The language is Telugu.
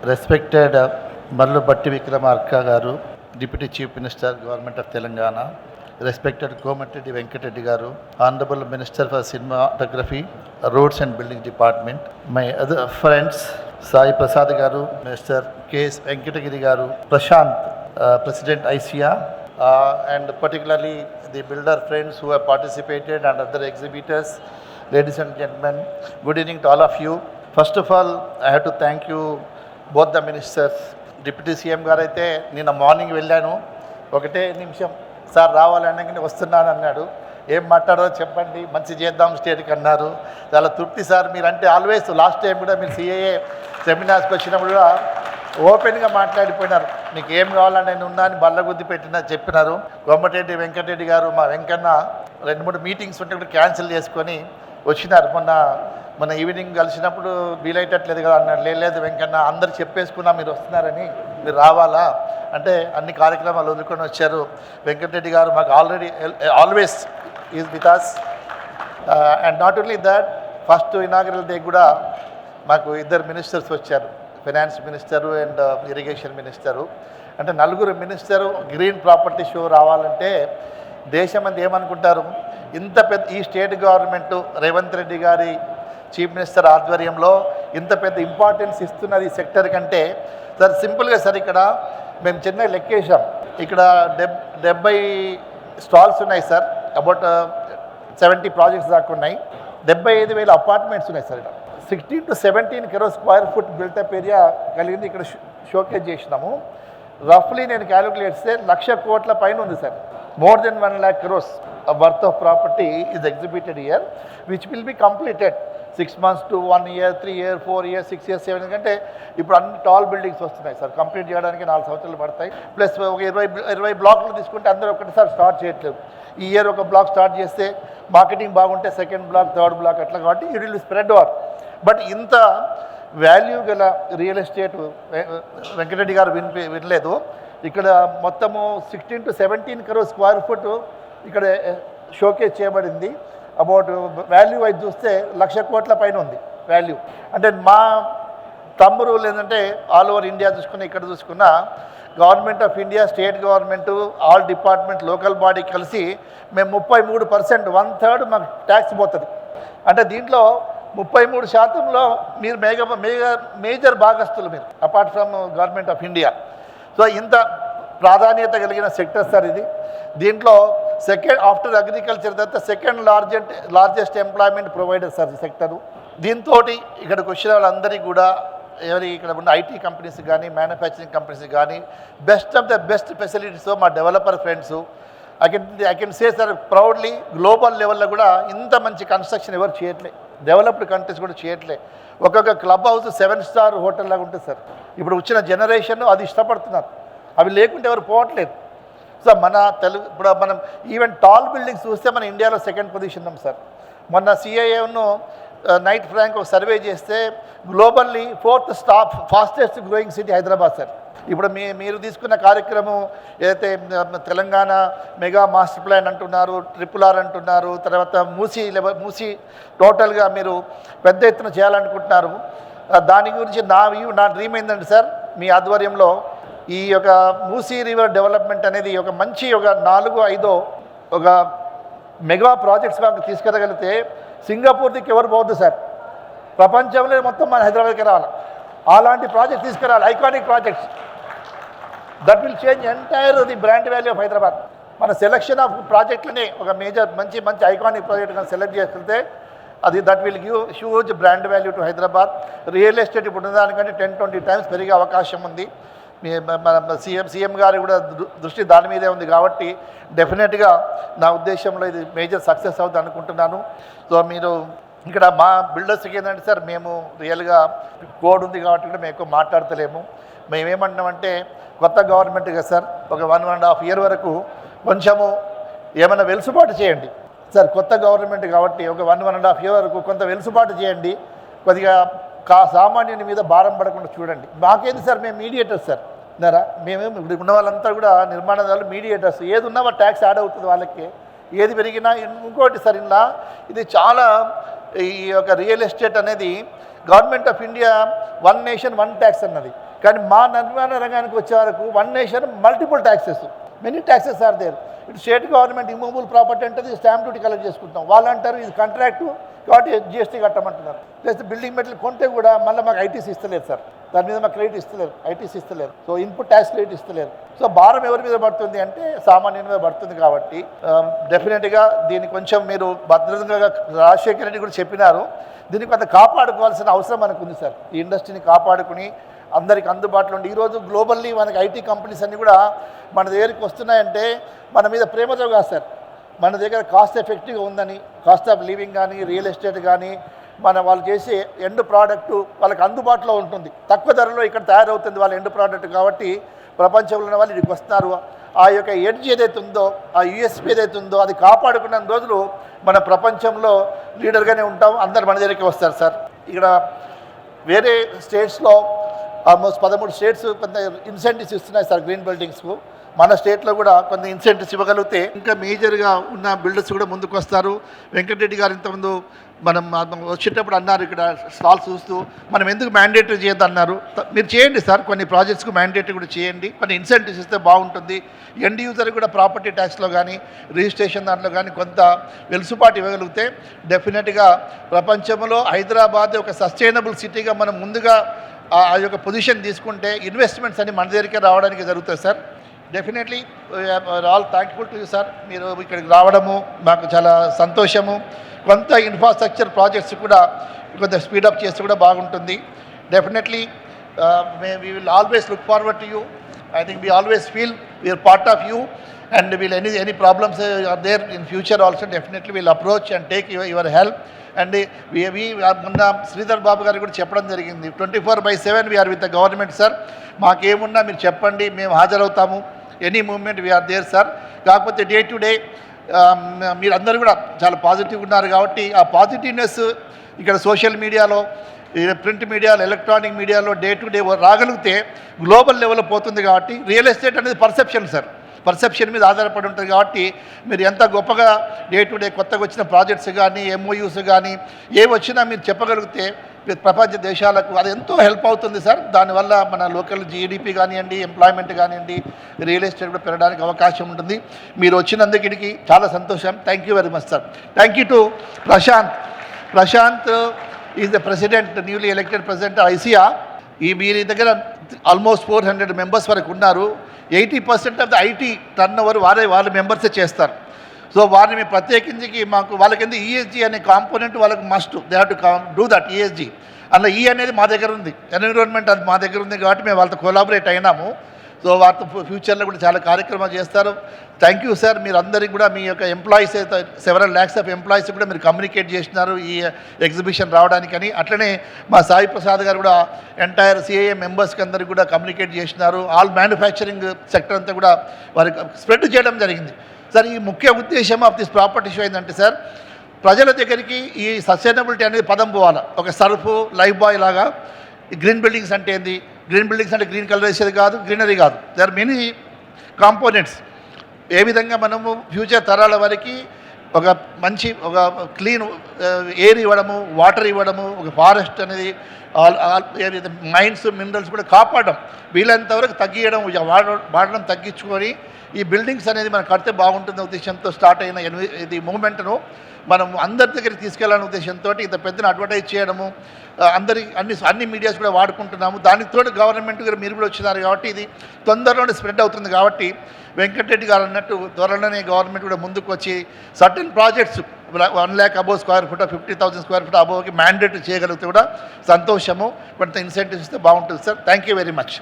Respected Mallu Batti Vikramarka Garu, Deputy Chief Minister, Government of Telangana, respected Komatreddy Venkatreddy Garu, Honorable Minister for Cinematography, Roads and Building Department, my other friends, Sai Prasad Garu, Mr. K.S. Venkatagiri Garu, Prashant, President ICIA, and particularly the builder friends who have participated and other exhibitors, ladies and gentlemen, good evening to all of you. First of all, I have to thank you, both the ministers. Deputy CM గారు అయితే నిన్న మార్నింగ్ వెళ్ళాను, ఒకటే నిమిషం సార్ రావాలనగానే వస్తున్నాను అన్నాడు. ఏం మాట్లాడో చెప్పండి, మంచి చేద్దాం స్టేట్కి అన్నారు. చాలా తృప్తి సార్. మీరంటే ఆల్వేస్ లాస్ట్ టైం కూడా మీరు సిఏఏ సెమినార్స్కి వచ్చినప్పుడు కూడా ఓపెన్గా మాట్లాడిపోయినారు. మీకు ఏం కావాలని నేను ఉన్నా అని బల్లగుద్ది చెప్పినారు. కోమటిరెడ్డి వెంకటరెడ్డి గారు, మా వెంకన్న 2-3 మీటింగ్స్ ఉంటే కూడా క్యాన్సిల్ చేసుకొని వచ్చినారు. మన ఈవినింగ్ కలిసినప్పుడు వీలైతట్లేదు కదా అన్నాడు. లేదు వెంకన్న, అందరు చెప్పేసుకున్నా మీరు వస్తున్నారని, మీరు రావాలా అంటే అన్ని కార్యక్రమాలు వదులుకొని వచ్చారు. వెంకటరెడ్డి గారు మాకు always is with us. And not only that, first inaugural day కూడా మాకు 2 మినిస్టర్స్ వచ్చారు, finance minister and irrigation minister. అంటే 4 మినిస్టరు గ్రీన్ ప్రాపర్టీ షో రావాలంటే దేశం అంతా ఏమనుకుంటారు, ఇంత పెద్ద ఈ స్టేట్ గవర్నమెంట్ రేవంత్ రెడ్డి గారి చీఫ్ మినిస్టర్ ఆధ్వర్యంలో ఇంత పెద్ద ఇంపార్టెన్స్ ఇస్తున్నది ఈ సెక్టర్ కంటే. సార్ సింపుల్గా సార్, ఇక్కడ మేము చిన్న లెక్కేసాం, ఇక్కడ 70 స్టాల్స్ ఉన్నాయి సార్. అబౌట్ 70 ప్రాజెక్ట్స్ దాకా ఉన్నాయి. 75,000 అపార్ట్మెంట్స్ ఉన్నాయి సార్. ఇక్కడ 16 to 17 crore square foot built-up area కలిగింది. ఇక్కడ షోకేజ్ చేసినాము. రఫ్లీ నేను క్యాలిక్యులేట్ చేస్తే 1,00,000 కోట్ల పైన ఉంది sir. More than 1 lakh crores worth of property is exhibited year, which will be completed 6 months to 1 year, 3 years, 4 years, 6 years, 7 years. అంటే ఇప్పుడు అన్ని టాల్ బిల్డింగ్స్ వస్తున్నాయి సార్. కంప్లీట్ చేయడానికి 4 సంవత్సరాలు పడతాయి. ప్లస్ ఒక 20 బ్లాక్లు తీసుకుంటే అందరూ ఒకటిసారి స్టార్ట్ చేయట్లేదు. ఈ ఇయర్ ఒక బ్లాక్ స్టార్ట్ చేస్తే మార్కెటింగ్ బాగుంటే సెకండ్ బ్లాక్, థర్డ్ బ్లాక్ అట్లా, కాబట్టి it will spread over. But ఇంత వాల్యూ గల రియల్ ఎస్టేట్ వెంకటరెడ్డి గారు వినలేదు. ఇక్కడ మొత్తము 16 to 17 crore స్క్వేర్ ఫుట్ ఇక్కడ షోకేజ్ చేయబడింది. అబౌట్ వాల్యూ వైజ్ చూస్తే 1,00,000 కోట్ల పైన ఉంది వాల్యూ. అంటే మా తమ్ముడు ఏంటంటే ఆల్ ఓవర్ ఇండియా చూసుకున్న, ఇక్కడ చూసుకున్న government of India, state government, all department, local body కలిసి మేము 33%, 1/3 మాకు ట్యాక్స్ పోతుంది. అంటే దీంట్లో 33%లో మీరు మేజర్ భాగస్తులు మీరు, apart from government of India. So ఇంత ప్రాధాన్యత కలిగిన సెక్టర్ సార్ ఇది. దీంట్లో సెకండ్ ఆఫ్టర్ అగ్రికల్చర్ తర్వాత second largest employment provider sir ఈ సెక్టరు. దీంతో ఇక్కడికి వచ్చిన వాళ్ళందరికీ కూడా ఇక్కడ ఉన్న ఐటీ కంపెనీస్ కానీ, మ్యానుఫ్యాక్చరింగ్ కంపెనీస్ కానీ best of the best facilities మా developer friends. I can say sir proudly, global లెవెల్లో కూడా ఇంత మంచి కన్స్ట్రక్షన్ ఎవరు చేయట్లే, డెవలప్డ్ కంట్రీస్ కూడా చేయట్లే. ఒక్కొక్క క్లబ్ హౌస్ 7 star హోటల్ లాగా ఉంటుంది సార్. ఇప్పుడు వచ్చిన జనరేషన్ అది ఇష్టపడుతున్నారు, అవి లేకుంటే ఎవరు పోవట్లేదు. సో మన ఇప్పుడు మనం ఈవెన్ టాల్ బిల్డింగ్స్ చూస్తే మన ఇండియాలో 2nd పొజిషన్ ఉన్నాం సార్. మొన్న సిఐఏను నైట్ ఫ్రాంక్ ఒక సర్వే చేస్తే globally 4th fastest growing city Hyderabad sir. ఇప్పుడు మీరు తీసుకున్న కార్యక్రమం ఏదైతే తెలంగాణ మెగా మాస్టర్ ప్లాన్ అంటున్నారు, RRR అంటున్నారు, తర్వాత మూసీ టోటల్గా మీరు పెద్ద ఎత్తున చేయాలనుకుంటున్నారు. దాని గురించి నా డ్రీమ్ ఏంటంటే సార్, మీ ఆధ్వర్యంలో ఈ యొక్క మూసీ రివర్ డెవలప్మెంట్ అనేది ఒక మంచి ఒక 4-5 ఒక మెగా ప్రాజెక్ట్స్ మాకు తీసుకెళ్ళగలిగితే సింగపూర్ దిక్కు ఎవరు పోవద్దు సార్. ప్రపంచంలో మొత్తం మన హైదరాబాద్కి రావాలి. అలాంటి ప్రాజెక్ట్ తీసుకురావాలి, iconic projects that will change entire the brand value of Hyderabad. మన సెలెక్షన్ ఆఫ్ ప్రాజెక్టులని ఒక మేజర్ మంచి ఐకానిక్ ప్రాజెక్ట్ కానీ సెలెక్ట్ చేసుకుంటే అది that will give huge brand value to Hyderabad. Real estate ఇప్పుడు ఉన్నదానికంటే 10-20 times పెరిగే అవకాశం ఉంది. మన సీఎం గారు కూడా దృష్టి దాని మీదే ఉంది కాబట్టి డెఫినెట్గా నా ఉద్దేశంలో ఇది మేజర్ సక్సెస్ అవుతుంది అనుకుంటున్నాను. సో మీరు ఇక్కడ మా బిల్డర్స్కి ఏంటంటే సార్, మేము రియల్గా కోడ్ ఉంది కాబట్టి కూడా మేము ఎక్కువ మాట్లాడతలేము. మేమేమంటున్నామంటే కొత్త గవర్నమెంట్ కదా సార్, ఒక 1.5 year వరకు కొంచెము ఏమైనా వెలుసుబాటు చేయండి సార్. కొత్త గవర్నమెంట్ కాబట్టి ఒక 1.5 year వరకు కొంత వెలుసుబాటు చేయండి. కొద్దిగా సామాన్యుని మీద భారం పడకుండా చూడండి. మాకేంది సార్, మేము మీడియేటర్స్ సార్. మేమేమి ఇప్పుడు ఉన్న వాళ్ళంతా కూడా నిర్మాణదారులు, మీడియేటర్స్. ఏది ఉన్నా ట్యాక్స్ యాడ్ అవుతుంది వాళ్ళకి, ఏది పెరిగినా. ఇంకోటి సార్, ఇలా ఇది చాలా ఈ యొక్క రియల్ ఎస్టేట్ అనేది government of India 1 nation 1 tax అన్నది, కానీ మా నిర్మాణ రంగానికి వచ్చే వరకు 1 nation multiple taxes, many taxes are there. ఇటు స్టేట్ గవర్నమెంట్ ఇమూవబుల్ ప్రాపర్టీ అంటే స్టాంప్ డ్యూటీ కలెక్ట్ చేసుకుంటాం, వాళ్ళు అంటారు ఇది కాంట్రాక్టు కాబట్టి జిఎస్టీ కట్టమంటున్నారు. ప్లస్ బిల్డింగ్ మెటీరియల్ కొంటే కూడా మళ్ళీ మాకు ఐటీసీ ఇస్తలేదు సార్, దాని మీద మాకు క్రెడిట్ ఇస్తలేరు, ఐటీసీ ఇస్తలేరు, సో ఇన్పుట్ ట్యాక్స్ క్రెడిట్ ఇస్తలేరు. సో భారం ఎవరి మీద పడుతుంది అంటే సామాన్యుల మీద పడుతుంది. కాబట్టి డెఫినెట్గా దీన్ని కొంచెం మీరు భద్రంగా రాజశేఖర రెడ్డి కూడా చెప్పినారు, దీన్ని కొంత కాపాడుకోవాల్సిన అవసరం మనకు ఉంది సార్. ఈ ఇండస్ట్రీని కాపాడుకుని అందరికి అందుబాటులో ఉండి ఈరోజు గ్లోబల్లీ మనకి ఐటీ కంపెనీస్ అన్నీ కూడా మన దగ్గరికి వస్తున్నాయంటే మన మీద ప్రేమతో కాదు సార్, మన దగ్గర కాస్ట్ ఎఫెక్టివ్గా ఉందని, కాస్ట్ ఆఫ్ లివింగ్ కానీ రియల్ ఎస్టేట్ కానీ వాళ్ళు చేసే ఎండ్ ప్రోడక్ట్ వాళ్ళకి అందుబాటులో ఉంటుంది, తక్కువ ధరలో ఇక్కడ తయారవుతుంది వాళ్ళ ఎండ్ ప్రోడక్ట్. కాబట్టి ప్రపంచంలో ఉన్న వాళ్ళు ఇక్కడికి వస్తున్నారు. ఆ యొక్క ఎడ్జ్ ఏదైతే ఉందో, ఆ యూఎస్పీ ఏదైతే ఉందో అది కాపాడుకున్న రోజులు మన ప్రపంచంలో లీడర్గానే ఉంటాం, అందరు మన దగ్గరికి వస్తారు సార్. ఇక్కడ వేరే స్టేట్స్లో ఆల్మోస్ట్ 13 స్టేట్స్ కొంత ఇన్సెంటివ్స్ ఇస్తున్నాయి సార్ గ్రీన్ బిల్డింగ్స్కు. మన స్టేట్లో కూడా కొంత ఇన్సెంటివ్స్ ఇవ్వగలిగితే ఇంకా మేజర్గా ఉన్న బిల్డర్స్ కూడా ముందుకు వస్తారు. వెంకటరెడ్డి గారు ఇంతకుముందు మనం వచ్చేటప్పుడు అన్నారు, ఇక్కడ స్టాల్స్ చూస్తూ మనం ఎందుకు మ్యాండేటరీ చేయొద్దు అన్నారు. మీరు చేయండి సార్, కొన్ని ప్రాజెక్ట్స్కు మ్యాండేటరీ కూడా చేయండి, కొన్ని ఇన్సెంటివ్స్ ఇస్తే బాగుంటుంది. ఎండ్ యూజర్ కూడా ప్రాపర్టీ ట్యాక్స్లో కానీ రిజిస్ట్రేషన్ దాంట్లో కానీ కొంత వెలుసుబాటు ఇవ్వగలిగితే డెఫినెట్గా ప్రపంచంలో హైదరాబాద్ ఒక సస్టైనబుల్ సిటీగా మనం ముందుగా ఆ యొక్క పొజిషన్ తీసుకుంటే ఇన్వెస్ట్మెంట్స్ అన్ని మన దగ్గరికి రావడానికి జరుగుతుంది sir. Definitely all thankful to you sir, మీరు ఇక్కడికి రావడము మాకు చాలా సంతోషము. కొంత ఇన్ఫ్రాస్ట్రక్చర్ ప్రాజెక్ట్స్ కూడా కొంత స్పీడప్ చేస్తే కూడా బాగుంటుంది. Definitely we will always look forward to you. I think we always feel we are part of you, and will any problems are there in future also, definitely we'll approach and take your help. And we మొన్న శ్రీధర్ బాబు గారు కూడా చెప్పడం జరిగింది, 24/7 we are with the government sir, మాకేమున్నా మీరు చెప్పండి మేము హాజరవుతాము, any moment we are there sir. కాకపోతే డే టు డే మీరందరూ కూడా చాలా పాజిటివ్ ఉన్నారు కాబట్టి ఆ పాజిటివ్నెస్ ఇక్కడ సోషల్ మీడియాలో, ప్రింట్ మీడియాలో, ఎలక్ట్రానిక్ మీడియాలో డే టు డే రాగలిగితే గ్లోబల్ లెవెల్లో పోతుంది. కాబట్టి రియల్ ఎస్టేట్ అనేది పర్సెప్షన్ సార్, పర్సెప్షన్ మీద ఆధారపడి ఉంటుంది. కాబట్టి మీరు ఎంత గొప్పగా డే టు డే కొత్తగా వచ్చిన ప్రాజెక్ట్స్ కానీ ఎంఓయూస్ కానీ ఏవి వచ్చినా మీరు చెప్పగలిగితే ప్రపంచ దేశాలకు అది ఎంతో హెల్ప్ అవుతుంది సార్. దానివల్ల మన లోకల్ జీడిపి కానివ్వండి, ఎంప్లాయ్మెంట్ కానివ్వండి, రియల్ ఎస్టేట్ కూడా పెరగడానికి అవకాశం ఉంటుంది. మీరు వచ్చినందుకు ఇక్కడికి చాలా సంతోషం. Thank you very much sir. Thank you to Prashant is the president, newly elected president ఐసియా. వీరి దగ్గర ఆల్మోస్ట్ 400 మెంబర్స్ వరకు ఉన్నారు. 80% of the IT turnover వాళ్ళ మెంబర్సే చేస్తారు. సో వారిని మేము ప్రత్యేకించి వాళ్ళకి ఎందుకు ఈఎస్జీ అనే కాంపోనెంట్ వాళ్ళకి must, they have to do that ESG. అందులో ఈ అనేది మా దగ్గర ఉంది, ఎన్విరాన్మెంట్ అది మా దగ్గర ఉంది కాబట్టి మేము వాళ్ళతో కొలాబరేట్ అయినాము. సో వారితో ఫ్యూచర్లో కూడా చాలా కార్యక్రమాలు చేస్తారు. Thank you sir. మీరు అందరికీ కూడా మీ యొక్క ఎంప్లాయీస్ అయితే సెవెరల్ ల్యాక్స్ ఆఫ్ ఎంప్లాయీస్ కూడా మీరు కమ్యూనికేట్ చేసినారు ఈ ఎగ్జిబిషన్ రావడానికని. అట్లనే మా సాయి ప్రసాద్ గారు కూడా ఎంటైర్ సిఐఏ మెంబర్స్కి అందరికీ కూడా కమ్యూనికేట్ చేసినారు. ఆల్ మ్యానుఫ్యాక్చరింగ్ సెక్టర్ అంతా కూడా వారికి స్ప్రెడ్ చేయడం జరిగింది. సార్ ఈ ముఖ్య ఉద్దేశం ఆఫ్ దిస్ ప్రాపర్టీ షో ఏంటంటే సార్, ప్రజల దగ్గరికి ఈ సస్టైనబిలిటీ అనేది పదం పోవాలి. ఒక సర్ఫ్ లైఫ్ బాయ్ లాగా గ్రీన్ బిల్డింగ్స్ అంటే ఏంది, గ్రీన్ బిల్డింగ్స్ అంటే గ్రీన్ కలర్ వేసేది కాదు, గ్రీనరీ కాదు, దే ఆర్ మెనీ కాంపోనెంట్స్. ఏ విధంగా మనము ఫ్యూచర్ తరాల వరకు ఒక మంచి ఒక క్లీన్ ఎయిర్ ఇవ్వడము, వాటర్ ఇవ్వడము, ఒక ఫారెస్ట్ అనేది మైన్స్ మినరల్స్ కూడా కాపాడడం, వీళ్ళంతవరకు తగ్గియడం, వాడడం తగ్గించుకొని ఈ బిల్డింగ్స్ అనేది మనం కడితే బాగుంటుంది ఉద్దేశంతో స్టార్ట్ అయిన ఇది మూమెంట్ను మనం అందరి దగ్గరికి తీసుకెళ్లాలనే ఉద్దేశంతో ఇంత పెద్దన అడ్వర్టైజ్ చేయడము, అన్ని మీడియాస్ కూడా వాడుకుంటున్నాము. దానికి తోడు గవర్నమెంట్ గారు మీరు కూడా వచ్చినారు కాబట్టి ఇది తొందరలోనే స్ప్రెడ్ అవుతుంది. కాబట్టి వెంకటరెడ్డి గారు అన్నట్టు త్వరలోనే గవర్నమెంట్ కూడా ముందుకు వచ్చి certain projects 1 lakh above square foot, 50,000 square foot అబోవ్కి మ్యాండేట్ చేయగలిగితే కూడా సంతోషము. కొంత ఇన్సెంటివ్స్ ఇస్తే బాగుంటుంది sir. Thank you very much.